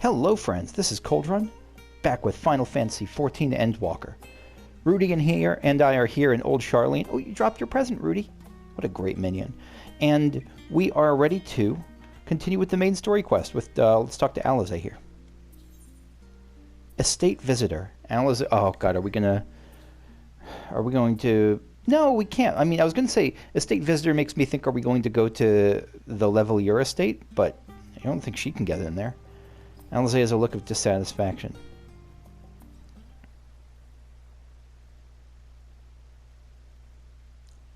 Hello friends, this is Coldrun, back with Final Fantasy XIV Endwalker. Rudy and I are here in Old Charlene. Oh, you dropped your present, Rudy. What a great minion. And we are ready to continue with the main story quest with, let's talk to Alize here. Estate Visitor. Alize, oh god, are we going to... No, we can't. I mean, I was going to say, Estate Visitor makes me think, are we going to go to the Leveilleur estate? But I don't think she can get in there. Alize has a look of dissatisfaction.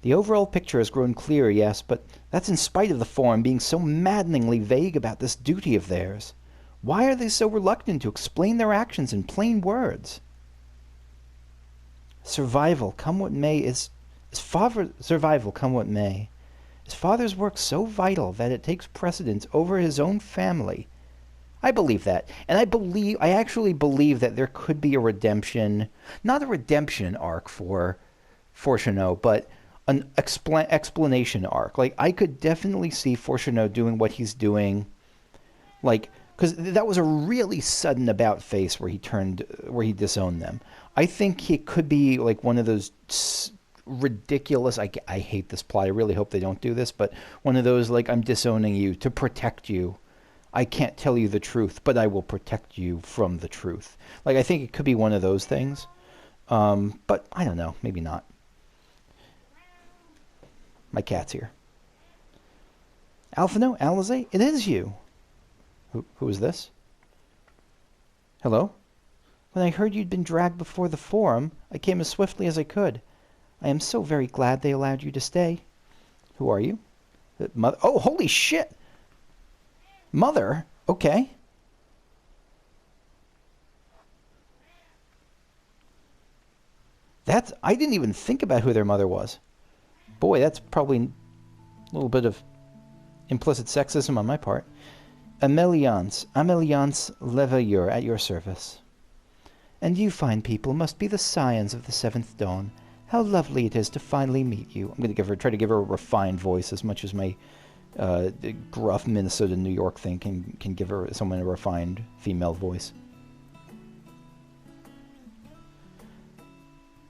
The overall picture has grown clearer, yes, but that's in spite of the Forum being so maddeningly vague about this duty of theirs. Why are they so reluctant to explain their actions in plain words? Survival, come what may, survival, come what may. Is Father's work so vital that it takes precedence over his own family? I believe that. And I actually believe that there could be a redemption, not a redemption arc for Fortunato, but an explanation arc. Like, I could definitely see Fortunato doing what he's doing, like, because that was a really sudden about face where he disowned them. I think it could be like one of those ridiculous, I hate this plot, I really hope they don't do this, but one of those, like, I'm disowning you to protect you. I can't tell you the truth, but I will protect you from the truth. Like, I think it could be one of those things. But I don't know. Maybe not. My cat's here. Alphino? Alize? It is you. Who is this? Hello? When I heard you'd been dragged before the Forum, I came as swiftly as I could. I am so very glad they allowed you to stay. Who are you? Mother? Oh, holy shit! Mother? Okay. I didn't even think about who their mother was. Boy, that's probably a little bit of implicit sexism on my part. Ameliance Leveilleur at your service. And you fine people must be the scions of the Seventh Dawn. How lovely it is to finally meet you. I'm going to try to give her a refined voice as much as my gruff Minnesota, New York thing can give someone a refined female voice.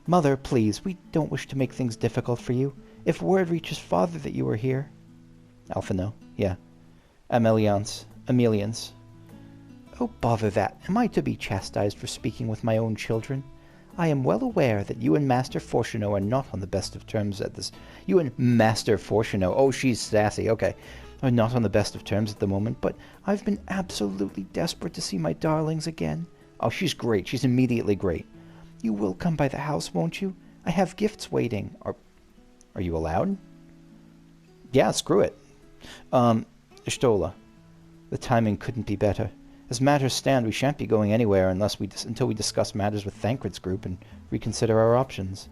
Mother, please, we don't wish to make things difficult for you. If word reaches Father that you are here... Alphino, yeah. Ameliance. Oh, bother that. Am I to be chastised for speaking with my own children? I am well aware that you and Master Fortunato are not on the best of terms at this... You and Master Fortunato... Oh, she's sassy, okay. Are not on the best of terms at the moment, but I've been absolutely desperate to see my darlings again. Oh, she's great. She's immediately great. You will come by the house, won't you? I have gifts waiting. Are you allowed? Yeah, screw it. Ishtola. The timing couldn't be better. As matters stand, we shan't be going anywhere until we discuss matters with Thancred's group and reconsider our options.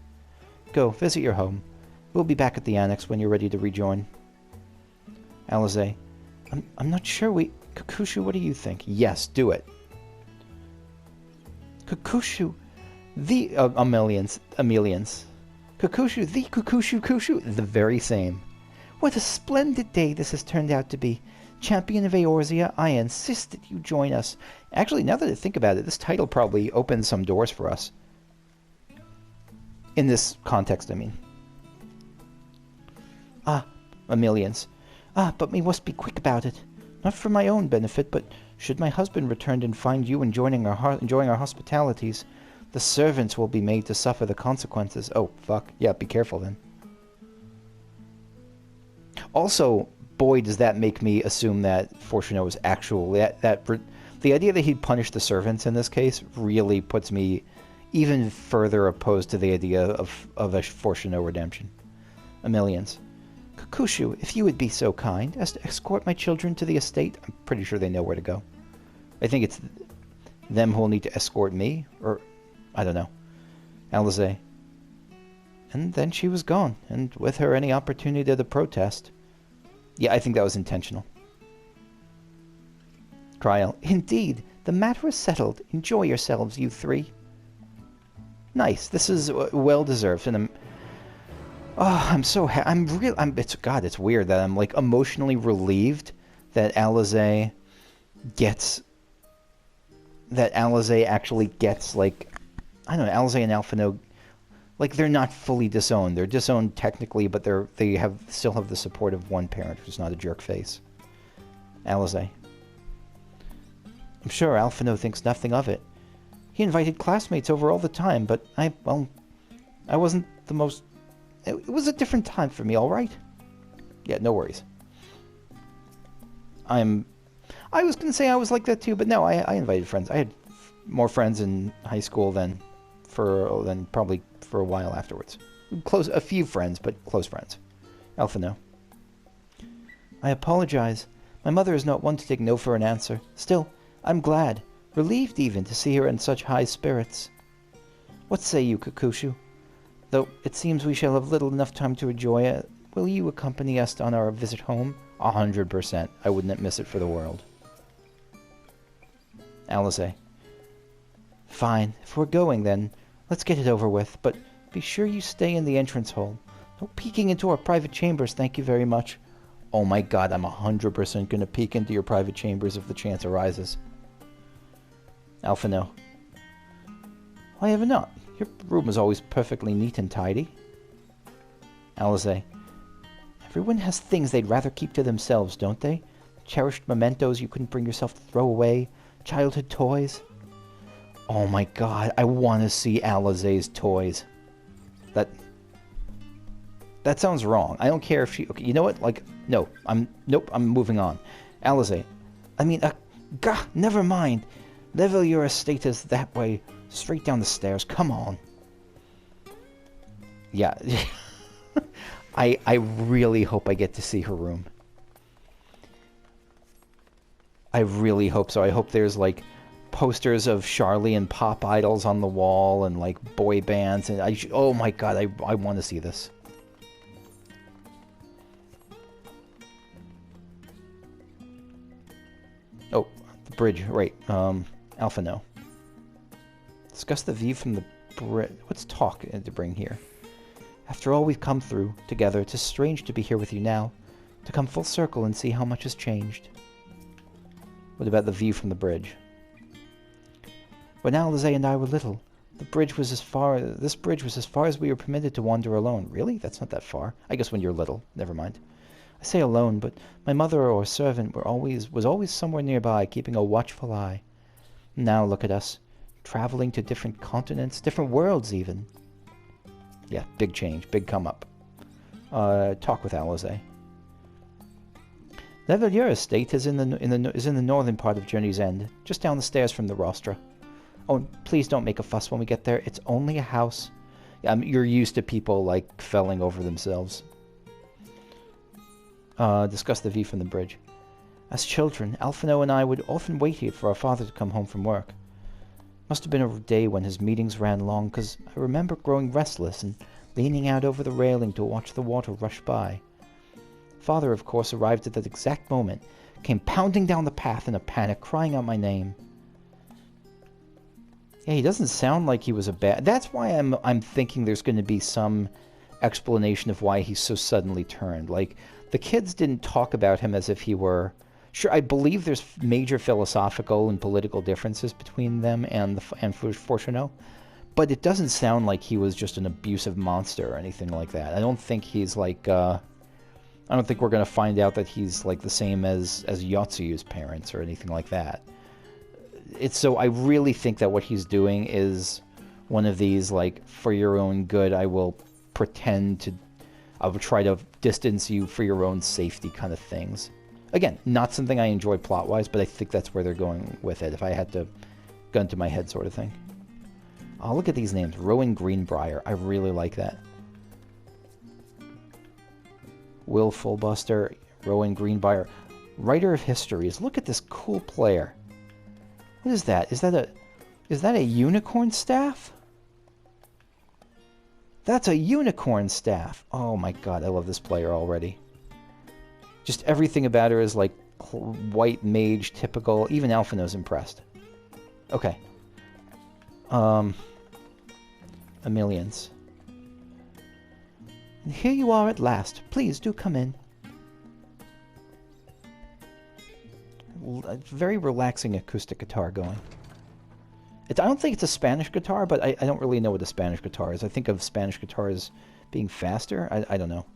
Go, visit your home. We'll be back at the annex when you're ready to rejoin. Alize. I'm not sure Kakushu, what do you think? Yes, do it. Kakushu, the... Ameliance. Kakushu, the Kakushu, the very same. What a splendid day this has turned out to be. Champion of Eorzea, I insist that you join us. Actually, now that I think about it, this title probably opens some doors for us. In this context, I mean. Ameliance. But we must be quick about it. Not for my own benefit, but should my husband return and find you enjoying our hospitalities, the servants will be made to suffer the consequences. Oh, fuck. Yeah, be careful then. Also, boy, does that make me assume that Fortunato was actually... the idea that he'd punish the servants in this case really puts me even further opposed to the idea of a Fortunato redemption. Ameliance. Kakushu, if you would be so kind as to escort my children to the estate, I'm pretty sure they know where to go. I think it's them who'll need to escort me, or... I don't know. Alize. And then she was gone, and with her any opportunity to protest. Yeah, I think that was intentional. Trial. Indeed, the matter is settled. Enjoy yourselves, you three. Nice. This is well deserved, and I'm so it's weird that I'm like emotionally relieved that Alize gets that Alizé actually gets, like, I don't know, Alizé and Alphinaud, like, they're not fully disowned. They're disowned technically, but they still have the support of one parent who's not a jerk face. Alizé. I'm sure Alphinaud thinks nothing of it. He invited classmates over all the time, but I wasn't the most... It was a different time for me, all right? Yeah, no worries. I was going to say I was like that too, but no, I invited friends. I had more friends in high school than probably for a while afterwards. A few friends, but close friends. Alphinaud. I apologize. My mother is not one to take no for an answer. Still, I'm glad, relieved even, to see her in such high spirits. What say you, Kakushu? Though it seems we shall have little enough time to enjoy it, will you accompany us on our visit home? 100%. I wouldn't miss it for the world. Alizé. Fine. If we're going, then let's get it over with, but be sure you stay in the entrance hall. No peeking into our private chambers, thank you very much. Oh my god, I'm 100% going to peek into your private chambers if the chance arises. Alphinaud. Why ever not? Your room is always perfectly neat and tidy. Alizé. Everyone has things they'd rather keep to themselves, don't they? Cherished mementos you couldn't bring yourself to throw away. Childhood toys. Oh my god, I want to see Alizé's toys. That sounds wrong. I don't care if she... Okay, you know what? Like, no. Nope, I'm moving on. Alizé. I mean, never mind. Leveilleur estate is that way. Straight down the stairs. Come on. Yeah. I really hope I get to see her room. I really hope so. I hope there's, like, posters of Charlie and pop idols on the wall and, like, boy bands. And oh my god, I want to see this. Oh, the bridge. Right. Alphinaud. Discuss the view from the bridge. What's talk to bring here? After all we've come through together, 'tis strange to be here with you now, to come full circle and see how much has changed. What about the view from the bridge? When Alizé and I were little, this bridge was as far as we were permitted to wander alone. Really? That's not that far. I guess when you're little. Never mind. I say alone, but my mother or servant was always somewhere nearby, keeping a watchful eye. Now look at us, traveling to different continents, different worlds even. Yeah, big change, big come up. Talk with Alizé. Leveilleur estate is in the northern part of Journey's End, just down the stairs from the rostra. Oh, please don't make a fuss when we get there. It's only a house. You're used to people, like, felling over themselves. Discuss the view from the bridge. As children, Alphinaud and I would often wait here for our father to come home from work. Must have been a day when his meetings ran long, because I remember growing restless and leaning out over the railing to watch the water rush by. Father, of course, arrived at that exact moment, came pounding down the path in a panic, crying out my name. Yeah, he doesn't sound like he was a bad... That's why I'm thinking there's going to be some explanation of why he's so suddenly turned. Like, the kids didn't talk about him as if he were... Sure, I believe there's major philosophical and political differences between them and Fourcheneau, but it doesn't sound like he was just an abusive monster or anything like that. I don't think he's like... I don't think we're going to find out that he's like the same as Yotsuyu's parents or anything like that. So I really think that what he's doing is one of these, like, for your own good, I will try to distance you for your own safety kind of things. Again, not something I enjoy plot-wise, but I think that's where they're going with it, if I had to gun to my head sort of thing. Oh, look at these names. Rowan Greenbrier. I really like that. Will Fullbuster, Rowan Greenbrier. Writer of histories. Look at this cool player. What is that? Is that a unicorn staff? That's a unicorn staff. Oh my god, I love this player already. Just everything about her is like white mage typical. Even Alphinaud's impressed. Okay. Ameliance. And here you are at last. Please do come in. Very relaxing acoustic guitar going. I don't think it's a Spanish guitar, but I don't really know what a Spanish guitar is. I think of Spanish guitars being faster. I don't know.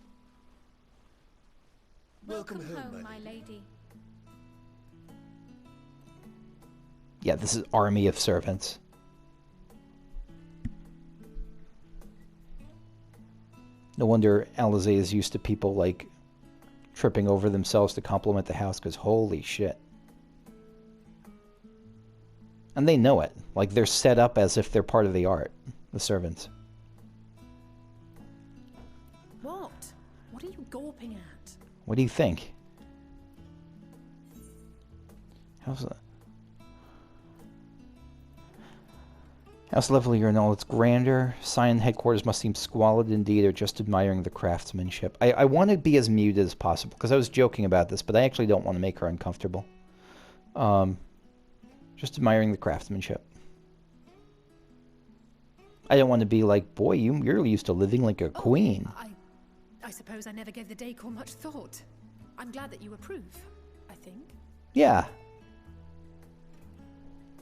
Welcome home, my lady. Yeah, this is army of servants. No wonder Alizé is used to people, like, tripping over themselves to compliment the house, because holy shit. And they know it. Like, they're set up as if they're part of the art, the servants. What? What are you gawping at? What do you think? How's that? House Leveilleur in all its grandeur. Scion headquarters must seem squalid indeed, or just admiring the craftsmanship. I want to be as muted as possible, because I was joking about this, but I actually don't want to make her uncomfortable. Just admiring the craftsmanship. I don't want to be like, boy, you're used to living like a queen. I suppose I never gave the decor much thought. I'm glad that you approve, I think. Yeah.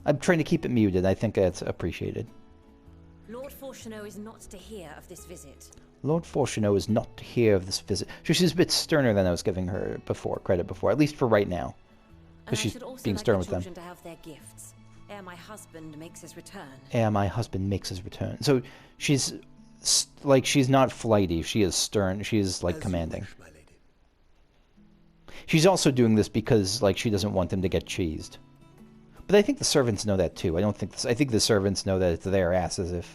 I'm trying to keep it muted. I think that's appreciated. Lord Fourcheneau is not to hear of this visit. Lord Fourcheneau is not to hear of this visit. She's a bit sterner than I was giving her credit before, at least for right now. Because she's being stern with them. To have their gifts, ere my husband makes his return. Ere my husband makes his return. So she's like, she's not flighty. She is stern. She is like commanding. She's also doing this because like she doesn't want them to get cheesed. But I think the servants know that too. I think the servants know that it's their asses if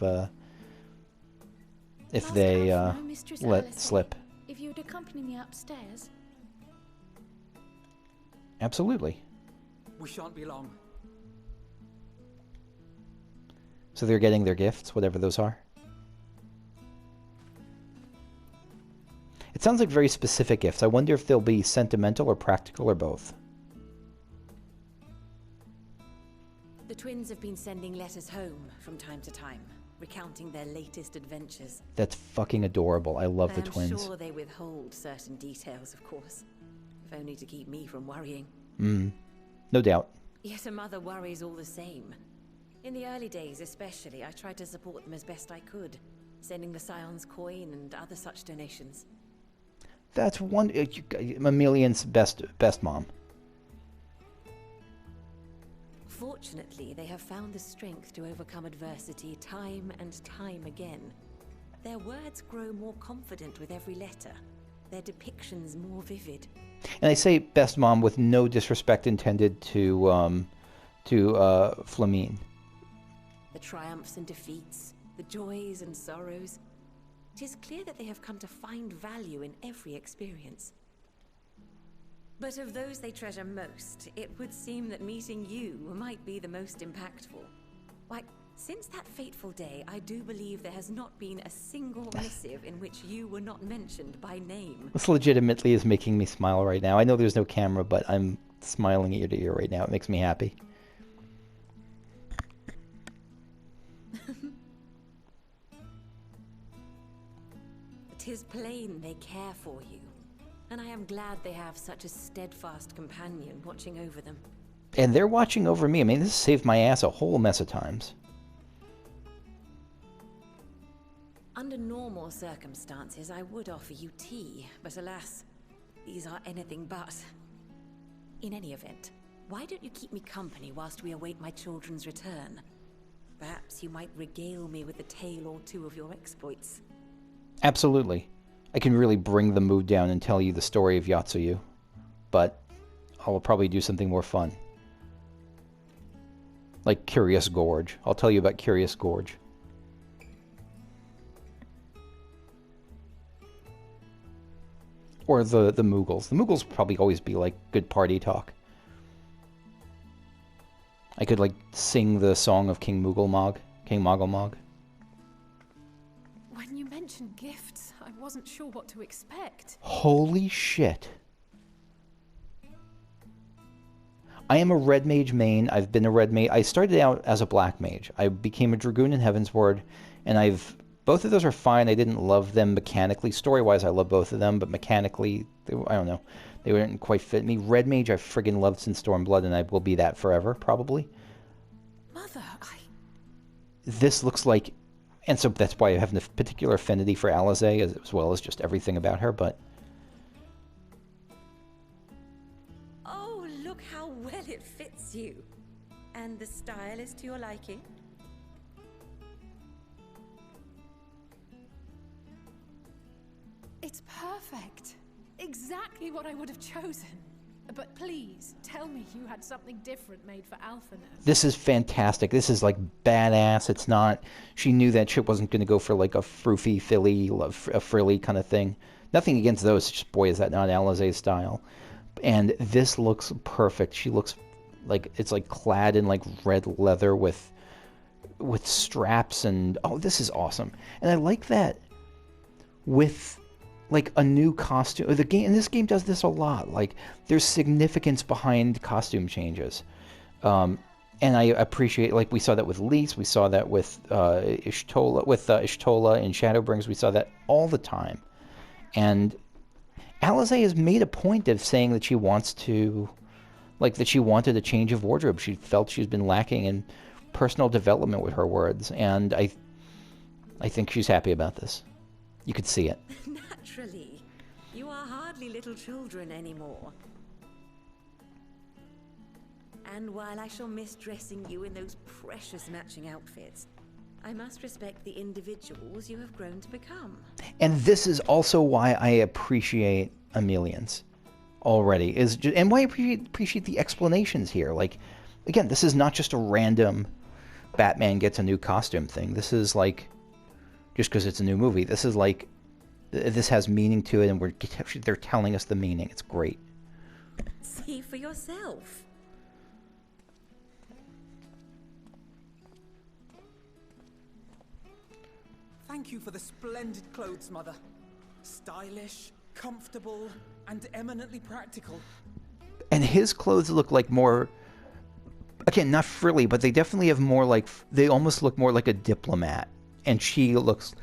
they let slip. If you'd accompany me upstairs. Absolutely. We shan't be long. So they're getting their gifts, whatever those are. It sounds like very specific gifts. I wonder if they'll be sentimental or practical or both. The twins have been sending letters home from time to time, recounting their latest adventures. That's fucking adorable. I love the twins. I'm sure they withhold certain details, of course, if only to keep me from worrying. No doubt. Yet a mother worries all the same. In the early days especially, I tried to support them as best I could, sending the Scion's coin and other such donations. That's one... Ameliance's best mom. Fortunately, they have found the strength to overcome adversity time and time again. Their words grow more confident with every letter, their depictions more vivid. And I say best mom with no disrespect intended to Flamine. The triumphs and defeats, the joys and sorrows. It is clear that they have come to find value in every experience. But of those they treasure most, it would seem that meeting you might be the most impactful. Why, since that fateful day, I do believe there has not been a single missive in which you were not mentioned by name. This legitimately is making me smile right now. I know there's no camera, but I'm smiling ear to ear right now. It makes me happy. It is plain they care for you. And I am glad they have such a steadfast companion watching over them. And they're watching over me. I mean, this saved my ass a whole mess of times. Under normal circumstances, I would offer you tea, but alas, these are anything but. In any event, why don't you keep me company whilst we await my children's return? Perhaps you might regale me with a tale or two of your exploits. Absolutely. I can really bring the mood down and tell you the story of Yatsuyu, but I'll probably do something more fun. Like Curious Gorge. I'll tell you about Curious Gorge. Or the Moogles. The Moogles would probably always be like good party talk. I could like sing the song of King Moogle-Mog. King Moggle-Mog. When you mentioned gifts, I wasn't sure what to expect. Holy shit. I am a red mage main. I've been a red mage. I started out as a black mage. I became a dragoon in Heavensward, and both of those are fine. I didn't love them mechanically. Story-wise, I love both of them, but mechanically, I don't know. They didn't quite fit me. Red mage, I friggin' loved since Stormblood, and I will be that forever, probably. Mother, this looks like, and so that's why I have a particular affinity for Alizé as well as just everything about her, but... Oh, look how well it fits you. And the style is to your liking? It's perfect. Exactly what I would have chosen. But please, tell me you had something different made for Alphinaud. This is fantastic. This is, like, badass. It's not... She knew that shit wasn't going to go for, like, a froofy, a frilly kind of thing. Nothing against those. Just, boy, is that not Alizé's style. And this looks perfect. She looks like... It's, like, clad in, like, red leather with straps and... Oh, this is awesome. And I like that with... like a new costume. The game, and this game does this a lot. Like, there's significance behind costume changes, and I appreciate. Like, we saw that with Lys, we saw that with Ishtola in Shadowbringers. We saw that all the time. And Alizé has made a point of saying that she wants to, like, that she wanted a change of wardrobe. She felt she's been lacking in personal development, with her words, and I think she's happy about this. You could see it. Naturally. You are hardly little children anymore. And while I shall miss dressing you in those precious matching outfits, I must respect the individuals you have grown to become. And this is also why I appreciate Ameliance already. And why I appreciate the explanations here. Like, again, this is not just a random Batman gets a new costume thing. This is like... just because it's a new movie. This is like, this has meaning to it, and they're telling us the meaning. It's great. See for yourself. Thank you for the splendid clothes, Mother. Stylish, comfortable, and eminently practical. And his clothes look like more, again, not frilly, but they definitely have more like, they almost look more like a diplomat. And she looks,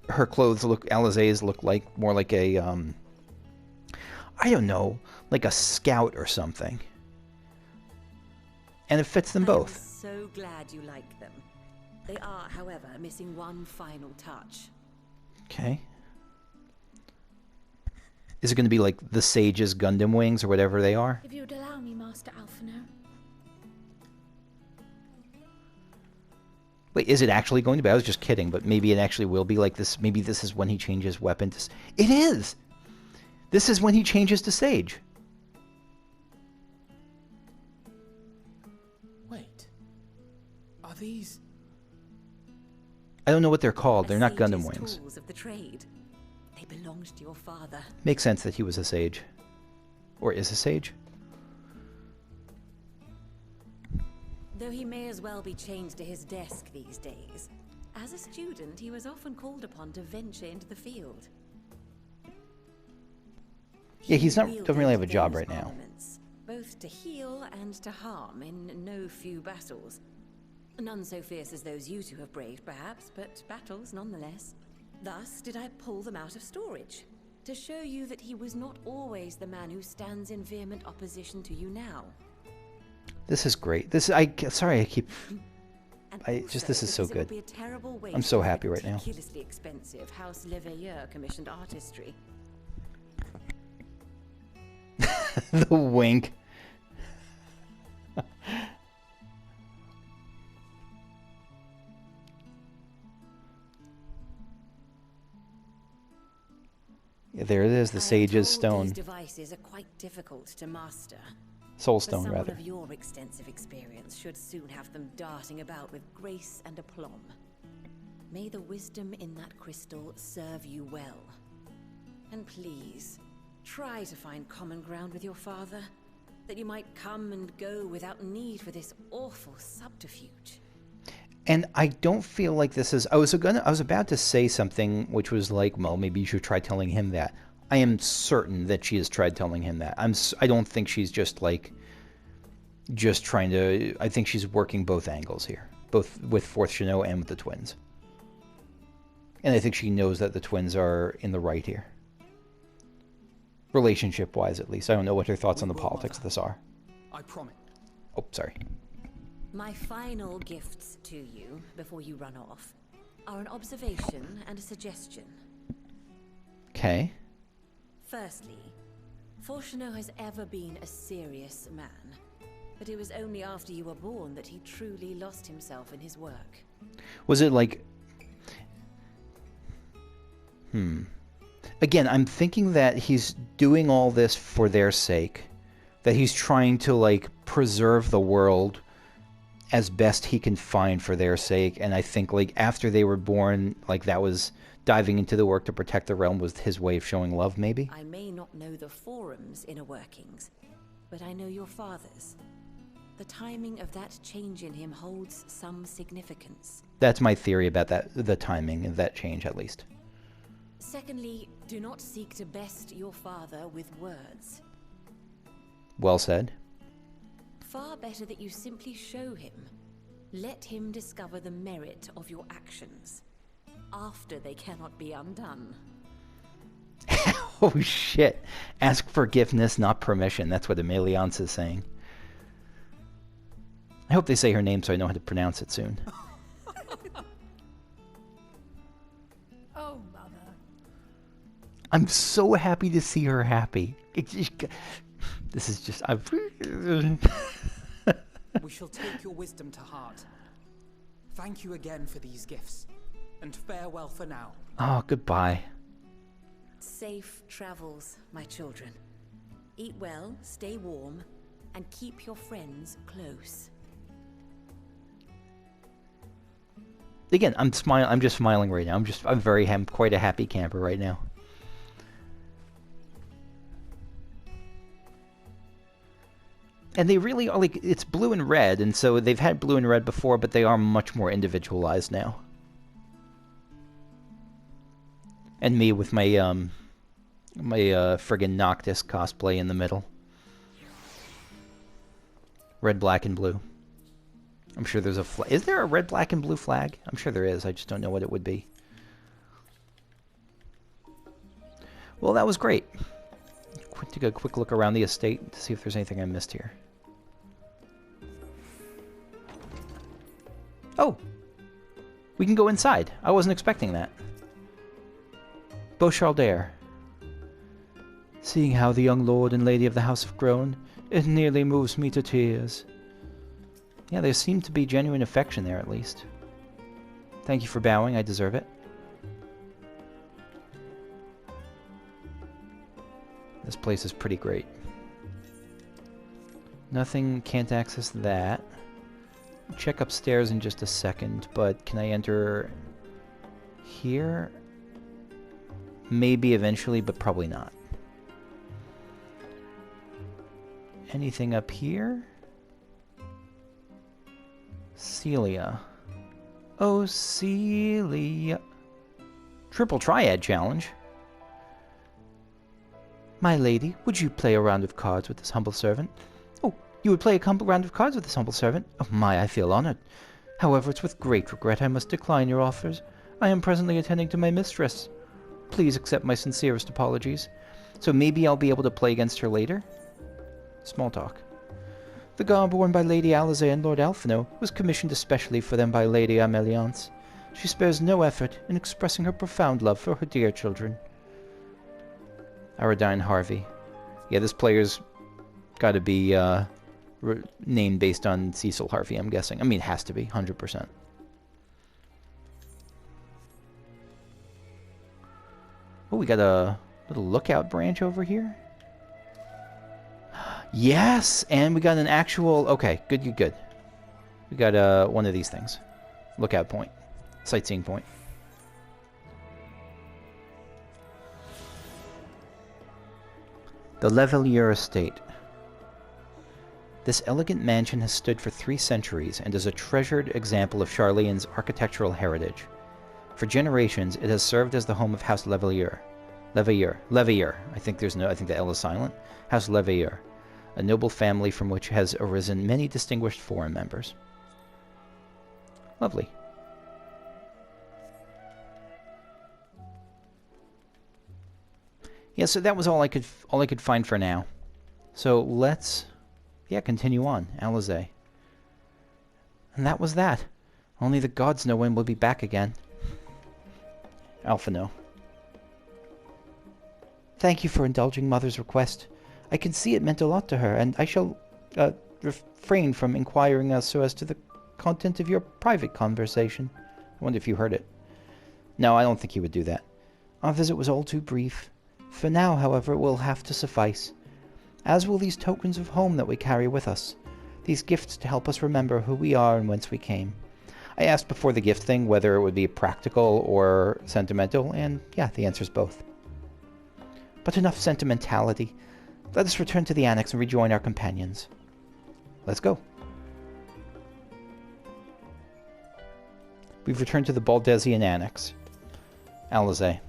her clothes look, Alizé's look like more like a, I don't know, like a scout or something. And it fits them both. I'm so glad you like them. They are, however, missing one final touch. Okay. Is it going to be like the Sage's Gundam wings or whatever they are? If you would allow me, Master Alphinaud. Wait, is it actually going to be? I was just kidding, but maybe it actually will be like this. Maybe this is when he changes weapon to... It is! This is when he changes to Sage. Wait. Are these... I don't know what they're called. They're not Gundam Sage's wings. Tools of the trade. They belonged to your father. Makes sense that he was a Sage. Or is a Sage. Though he may as well be chained to his desk these days, as a student he was often called upon to venture into the field. Yeah, doesn't really have a job right now. Both to heal and to harm in no few battles. None so fierce as those you two have braved, perhaps, but battles nonetheless. Thus did I pull them out of storage, to show you that he was not always the man who stands in vehement opposition to you now. This is great. This is so good. I'm so happy right now. Ridiculously expensive House Leveilleur commissioned artistry. The wink. Yeah, there it is, the Sage's stone. These devices are quite difficult to master. Soul stone, Someone rather. of your extensive experience should soon have them darting about with grace and aplomb. May the wisdom in that crystal serve you well. And please, try to find common ground with your father, that you might come and go without need for this awful subterfuge. And I don't feel like this is... I was about to say something which was like, well, maybe you should try telling him that. I am certain that she has tried telling him that. I don't think she's just trying to... I think she's working both angles here. Both with Fourth Cheneau and with the twins. And I think she knows that the twins are in the right here. Relationship-wise, at least. I don't know what her thoughts on the politics of this are. I promise. Oh, sorry. My final gifts to you, before you run off, are an observation and a suggestion. Okay. Firstly, Fourcheneau has ever been a serious man, but it was only after you were born that he truly lost himself in his work. Was it like... Again, I'm thinking that he's doing all this for their sake. That he's trying to, like, preserve the world as best he can find for their sake. And I think, like, after they were born, like, that was diving into the work to protect the realm was his way of showing love, maybe? I may not know the Forum's inner workings, but I know your father's. The timing of that change in him holds some significance. That's my theory about that, the timing of that change, at least. Secondly, do not seek to best your father with words. Well said. Far better that you simply show him. Let him discover the merit of your actions, after they cannot be undone. Oh shit. Ask forgiveness, not permission. That's what Ameliance is saying. I hope they say her name so I know how to pronounce it soon. Oh, Mother. I'm so happy to see her happy. This is just... We shall take your wisdom to heart. Thank you again for these gifts, and farewell for now. Oh, goodbye. Safe travels, my children. Eat well, stay warm, and keep your friends close. Again, I'm just smiling right now. I'm quite a happy camper right now. And they really are, like, it's blue and red, and so they've had blue and red before, but they are much more individualized now. And me with my, friggin' Noctis cosplay in the middle. Red, black, and blue. I'm sure there's a flag. Is there a red, black, and blue flag? I'm sure there is. I just don't know what it would be. Well, that was great. Take a quick look around the estate to see if there's anything I missed here. Oh! We can go inside. I wasn't expecting that. Beauchalder. Seeing how the young lord and lady of the house have grown, it nearly moves me to tears. Yeah, there seemed to be genuine affection there, at least. Thank you for bowing. I deserve it. This place is pretty great. Nothing, can't access that. Check upstairs in just a second, but can I enter here? Maybe eventually, but probably not. Anything up here? Celia. Oh, Celia. Triple Triad Challenge. My lady, would you play a round of cards with this humble servant? Oh, you would play a round of cards with this humble servant? Oh my, I feel honored. However, it's with great regret I must decline your offers. I am presently attending to my mistress. Please accept my sincerest apologies. So maybe I'll be able to play against her later? Small talk. The garb worn by Lady Alisaie and Lord Alphinaud was commissioned especially for them by Lady Ameliance. She spares no effort in expressing her profound love for her dear children. Aradine Harvey. Yeah, this player's got to be named based on Cecil Harvey, I'm guessing. I mean, it has to be, 100%. Oh, we got a little lookout branch over here. Yes, and we got an actual... Okay, good. We got one of these things. Lookout point. Sightseeing point. The Leveilleur estate. This elegant mansion has stood for 3 centuries and is a treasured example of Charlene's architectural heritage. For generations, it has served as the home of House Leveilleur. Leveilleur. I think the L is silent. House Leveilleur, a noble family from which has arisen many distinguished foreign members. Lovely. Yeah, so that was all I could find for now. So let's continue on. Alisaie. And that was that. Only the gods know when we'll be back again. Alphino. Thank you for indulging Mother's request. I can see it meant a lot to her, and I shall refrain from inquiring so as to the content of your private conversation. I wonder if you heard it. No, I don't think he would do that. Our visit was all too brief. For now, however, it will have to suffice. As will these tokens of home that we carry with us. These gifts to help us remember who we are and whence we came. I asked before the gift thing whether it would be practical or sentimental, and yeah, the answer's both. But enough sentimentality. Let us return to the annex and rejoin our companions. Let's go. We've returned to the Baldesian annex. Alizé.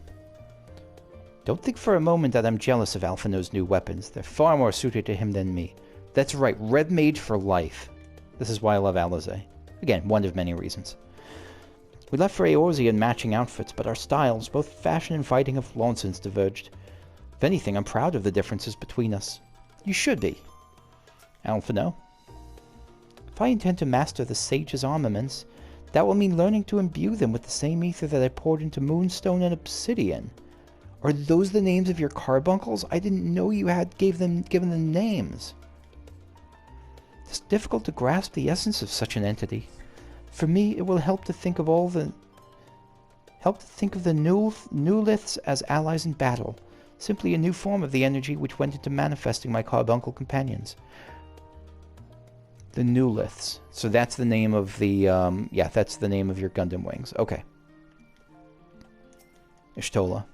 Don't think for a moment that I'm jealous of Alphino's new weapons. They're far more suited to him than me. That's right, Red Mage for life. This is why I love Alizé. Again, one of many reasons. We left for Eorzea in matching outfits, but our styles, both fashion and fighting, have long since diverged. If anything, I'm proud of the differences between us. You should be. Alphino. If I intend to master the sage's armaments, that will mean learning to imbue them with the same ether that I poured into moonstone and obsidian. Are those the names of your carbuncles? I didn't know you had given them names. It's difficult to grasp the essence of such an entity. For me, it will help to think of the Newliths as allies in battle, simply a new form of the energy which went into manifesting my carbuncle companions. The Newliths. So that's the name of the, yeah, that's the name of your Gundam wings. Okay. Ishtola.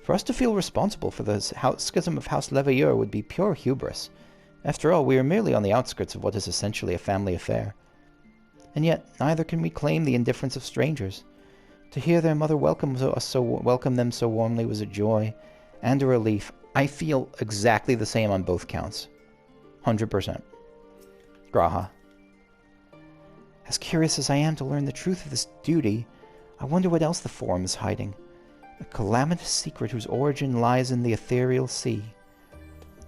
For us to feel responsible for the schism of House Leveilleur would be pure hubris. After all, we are merely on the outskirts of what is essentially a family affair. And yet, neither can we claim the indifference of strangers. To hear their mother welcome them so warmly was a joy and a relief. I feel exactly the same on both counts. 100%. Graha. As curious as I am to learn the truth of this duty, I wonder what else the Forum is hiding. A calamitous secret whose origin lies in the ethereal sea.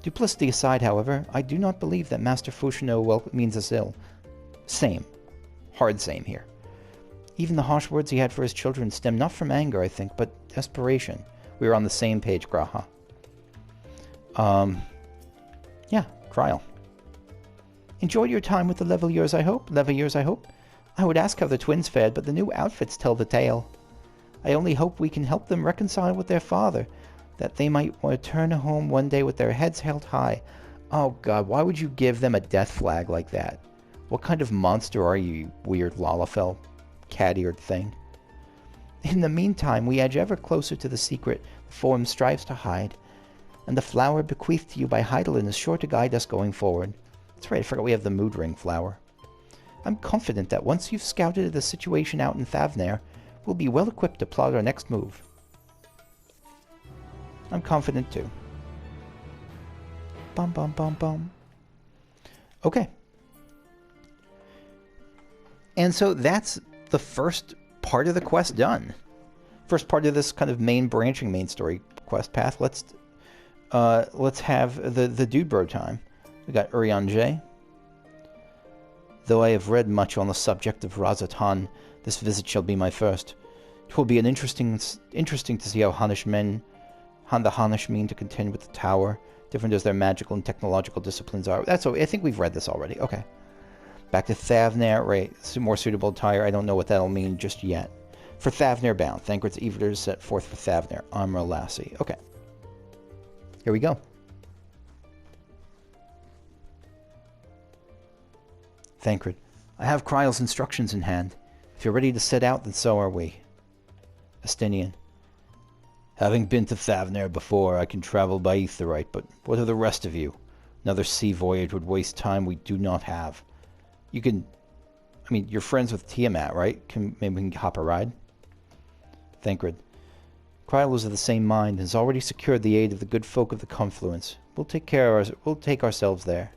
Duplicity aside, however, I do not believe that Master Fushino means us ill. Same. Hard same here. Even the harsh words he had for his children stem not from anger, I think, but desperation. We are on the same page, Graha. Yeah, Kryl. Enjoyed your time with the Leveilleurs, I hope? I would ask how the twins fared, but the new outfits tell the tale. I only hope we can help them reconcile with their father, that they might return home one day with their heads held high. Oh god, why would you give them a death flag like that? What kind of monster are you, you weird Lalafell cat-eared thing? In the meantime, we edge ever closer to the secret the Forum strives to hide, and the flower bequeathed to you by Heidelin is sure to guide us going forward. That's right, I forgot we have the mood ring flower. I'm confident that once you've scouted the situation out in Thavnair, we'll be well equipped to plot our next move. I'm confident too. Bum bum bum bum. Okay. And so that's the first part of the quest done. First part of this kind of main story quest path. Let's have the dude bro time. We got Urianger. Though I have read much on the subject of Razatan, this visit shall be my first. It will be an interesting to see how the Hanish mean to contend with the tower, different as their magical and technological disciplines are. I think we've read this already. Okay. Back to Thavnair, right, more suitable attire. I don't know what that'll mean just yet. For Thavnair Bound, Thancred's Evilers set forth for Thavnair, Armor Lassie. Okay. Here we go. Thancred, I have Kryl's instructions in hand. If you're ready to set out, then so are we. Estinian, having been to Thavnair before, I can travel by Aetheryte, but what of the rest of you? Another sea voyage would waste time we do not have. You can... I mean, you're friends with Tiamat, right? Maybe we can hop a ride? Thancred, Kryl is of the same mind and has already secured the aid of the good folk of the Confluence. We'll take ourselves there.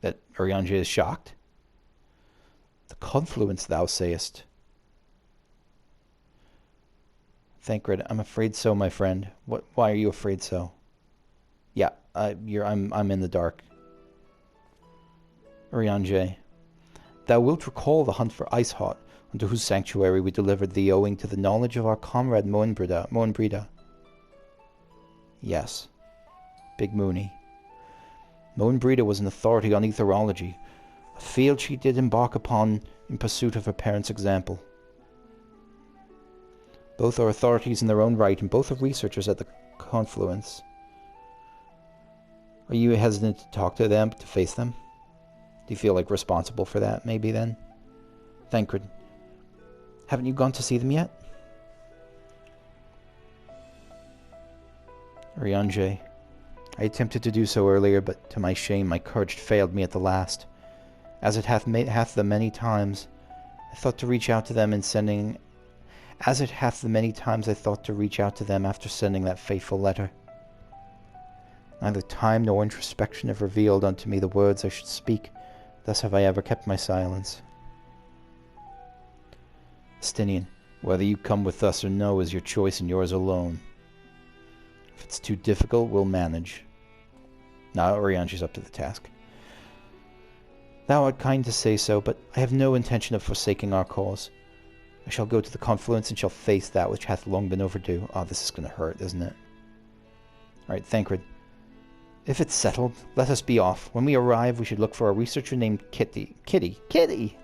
That Urianger is shocked. The Confluence, thou sayest. Thancred, I'm afraid so, my friend. Why are you afraid so? Yeah, I'm in the dark. Urianger, thou wilt recall the hunt for Iceheart, unto whose sanctuary we delivered thee owing to the knowledge of our comrade Moenbrida. Yes. Big Mooney. Moenbrida was an authority on etherology, a field she did embark upon in pursuit of her parents' example. Both are authorities in their own right, and both are researchers at the confluence. Are you hesitant to talk to them, to face them? Do you feel like responsible for that, maybe, then? Thancred. Haven't you gone to see them yet? Riange. I attempted to do so earlier, but to my shame my courage failed me at the last. As it hath the many times, I thought to reach out to them after sending that fateful letter. Neither time nor introspection have revealed unto me the words I should speak, thus have I ever kept my silence. Estinian, whether you come with us or no is your choice and yours alone. If it's too difficult, we'll manage. Now Riange's up to the task. Thou art kind to say so, but I have no intention of forsaking our cause. I shall go to the confluence and shall face that which hath long been overdue. Oh, this is going to hurt, isn't it? Alright, Thancred. If it's settled, let us be off. When we arrive, we should look for a researcher named Kitty. Kitty!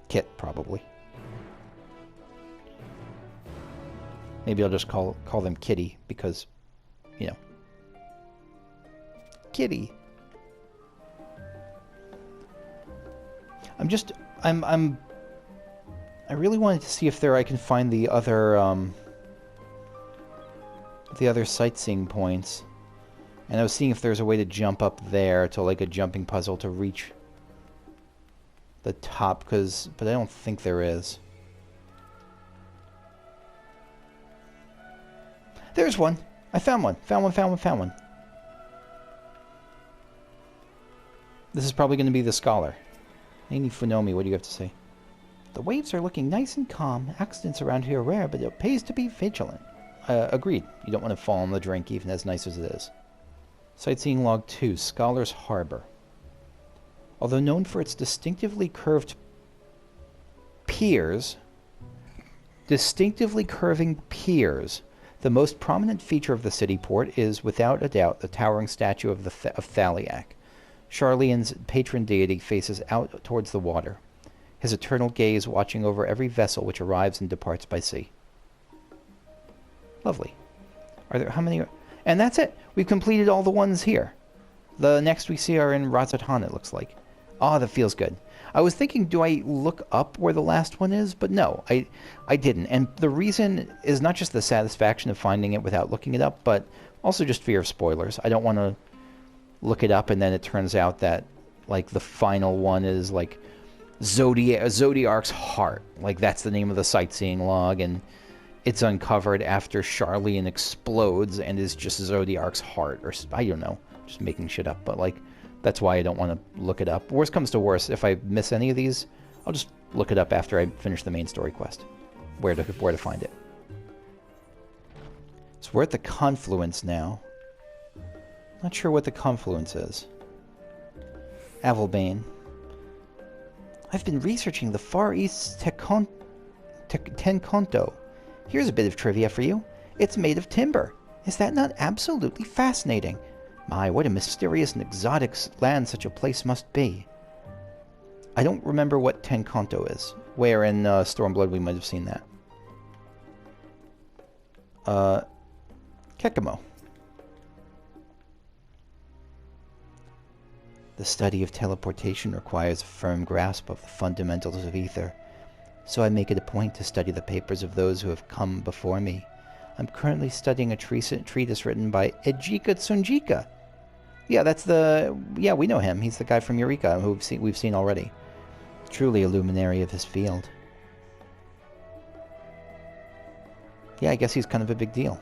Kit, probably. Maybe I'll just call them Kitty, because, you know. Kitty. I really wanted to see if I can find the other sightseeing points. And I was seeing if there's a way to jump up there to like a jumping puzzle to reach the top, but I don't think there is. There's one. I found one. Found one. This is probably going to be the scholar. Nani Funomi, what do you have to say? The waves are looking nice and calm. Accidents around here are rare, but it pays to be vigilant. Agreed. You don't want to fall in the drink, even as nice as it is. Sightseeing Log 2, Scholar's Harbor. Although known for its distinctively curving piers, the most prominent feature of the city port is, without a doubt, the towering statue of Thaliak. Sharlayan's patron deity faces out towards the water, his eternal gaze watching over every vessel which arrives and departs by sea. Lovely. How many? And that's it. We've completed all the ones here. The next we see are in Razatan, it looks like. Ah, that feels good. I was thinking, do I look up where the last one is? But no, I didn't. And the reason is not just the satisfaction of finding it without looking it up, but also just fear of spoilers. I don't want to look it up and then it turns out that, like, the final one is, like, Zodiark's Heart. Like, that's the name of the sightseeing log, and it's uncovered after Sharlayan explodes and is just Zodiark's Heart, or I don't know, just making shit up, but, like, that's why I don't want to look it up. Worst comes to worst, if I miss any of these, I'll just look it up after I finish the main story quest, where to find it. So we're at the confluence now. Not sure what the confluence is. Avalbane. I've been researching the Far East's Tenkonto. Here's a bit of trivia for you. It's made of timber. Is that not absolutely fascinating? My, what a mysterious and exotic land such a place must be. I don't remember what Tenkonto is. Where in Stormblood we might have seen that. Kekimo. The study of teleportation requires a firm grasp of the fundamentals of ether, so I make it a point to study the papers of those who have come before me. I'm currently studying a treatise written by Ejika Tsunjika. Yeah, we know him. He's the guy from Eureka who we've seen already. Truly a luminary of his field. Yeah, I guess he's kind of a big deal.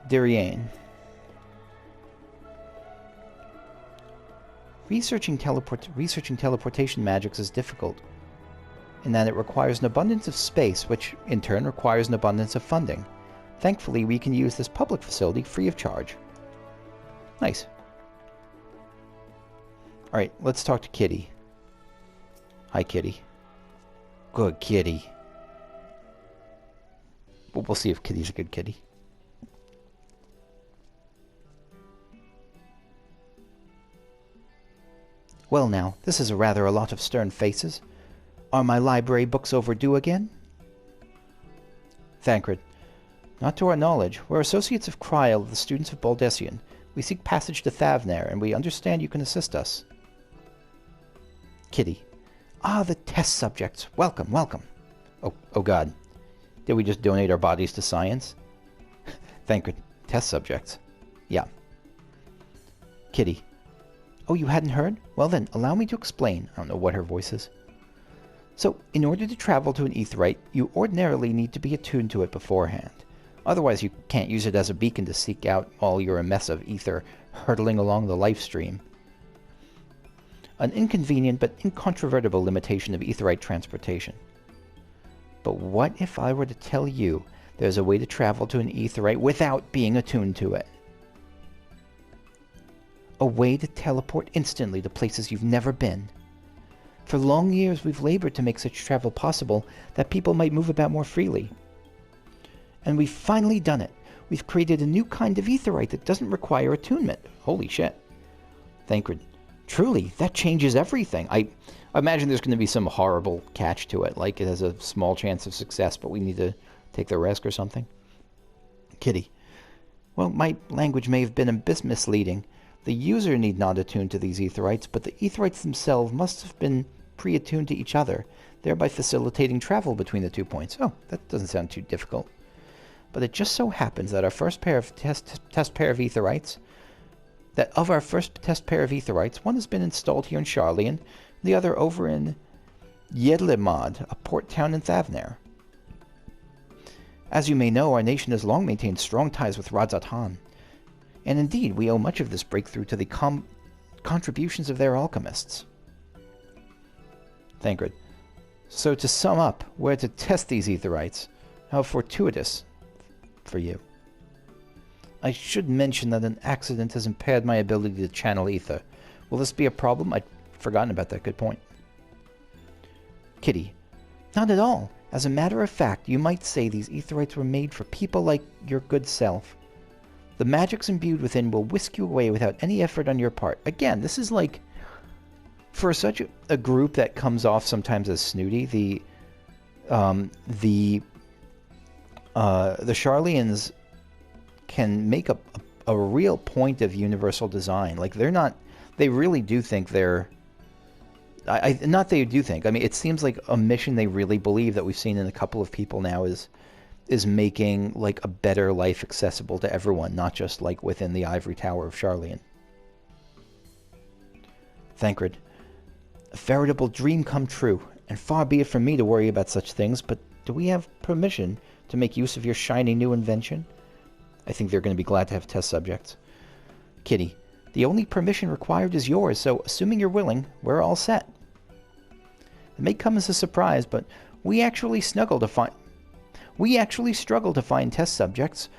Dariane. Researching teleportation magics is difficult, in that it requires an abundance of space, which in turn requires an abundance of funding. Thankfully, we can use this public facility free of charge. Nice. Alright, let's talk to Kitty. Hi, kitty. Good kitty. We'll see if Kitty's a good kitty. Well now, this is rather a lot of stern faces. Are my library books overdue again? Thancred. Not to our knowledge. We're associates of Kryl, the students of Baldessian. We seek passage to Thavnair, and we understand you can assist us. Kitty. Ah, the test subjects. Welcome, welcome. Oh God. Did we just donate our bodies to science? Thancred. Test subjects. Yeah. Kitty. Oh, you hadn't heard? Well then, allow me to explain. I don't know what her voice is. So, in order to travel to an aetheryte, you ordinarily need to be attuned to it beforehand. Otherwise, you can't use it as a beacon to seek out while you're a mess of ether hurtling along the life stream. An inconvenient but incontrovertible limitation of aetheryte transportation. But what if I were to tell you there's a way to travel to an aetheryte without being attuned to it? A way to teleport instantly to places you've never been. For long years we've labored to make such travel possible that people might move about more freely. And we've finally done it. We've created a new kind of aetheryte that doesn't require attunement. Holy shit. Thancred. Truly, that changes everything. I imagine there's going to be some horrible catch to it, like it has a small chance of success, but we need to take the risk or something. Kitty. Well, my language may have been a bit misleading. The user need not attune to these aetherites, but the aetherites themselves must have been pre-attuned to each other, thereby facilitating travel between the 2 points. Oh, that doesn't sound too difficult. But it just so happens that our first pair of test pair of aetherites, one has been installed here in Sharlayan, the other over in Yedlimod, a port town in Thavnair. As you may know, our nation has long maintained strong ties with Radzat-Han, and indeed we owe much of this breakthrough to the contributions of their alchemists. Thancred. So to sum up, we're to test these aetherites. How fortuitous for you. I should mention that an accident has impaired my ability to channel ether. Will this be a problem? I'd forgotten about that. Good point. Kitty. Not at all. As a matter of fact, you might say these aetherites were made for people like your good self. The magics imbued within will whisk you away without any effort on your part. Again, this is like, for such a group that comes off sometimes as snooty, the Sharlayans can make a real point of universal design. Like, they're not, they really do think they're, not they do think, I mean, it seems like a mission they really believe that we've seen in a couple of people now is making, like, a better life accessible to everyone, not just, like, within the ivory tower of Sharlayan. Thancred. A veritable dream come true, and far be it from me to worry about such things, but do we have permission to make use of your shiny new invention? I think they're going to be glad to have test subjects. Kitty. The only permission required is yours, so assuming you're willing, we're all set. It may come as a surprise, but we actually struggle to find test subjects.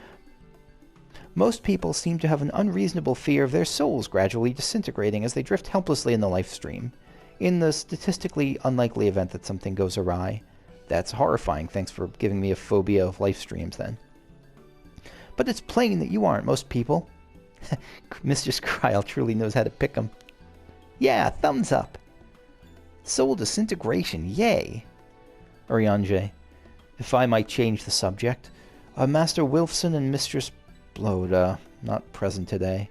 Most people seem to have an unreasonable fear of their souls gradually disintegrating as they drift helplessly in the life stream. In the statistically unlikely event that something goes awry. That's horrifying. Thanks for giving me a phobia of life streams then. But it's plain that you aren't most people. Mistress Kryl truly knows how to pick 'em. Yeah, thumbs up. Soul disintegration, yay. Urianger. If I might change the subject. Master Wilfson and Mistress Blode, not present today.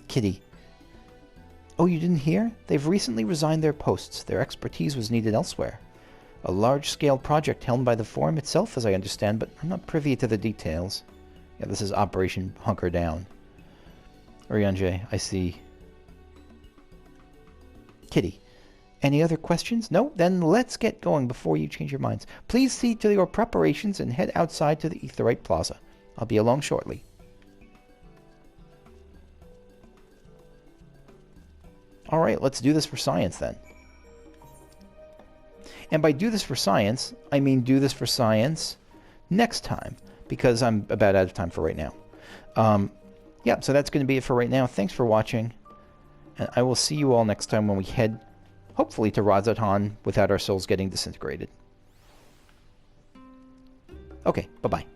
Kitty. Oh, you didn't hear? They've recently resigned their posts. Their expertise was needed elsewhere. A large-scale project helmed by the Forum itself, as I understand, but I'm not privy to the details. Yeah, this is Operation Hunker Down. Urianger, I see. Kitty. Any other questions? No? Then let's get going before you change your minds. Please see to your preparations and head outside to the Aetherite Plaza. I'll be along shortly. Alright, let's do this for science then. And by do this for science, I mean do this for science next time, because I'm about out of time for right now. Yeah, so that's going to be it for right now. Thanks for watching. And I will see you all next time when we head, hopefully, to Radz-at-Han without our souls getting disintegrated. Okay, bye-bye.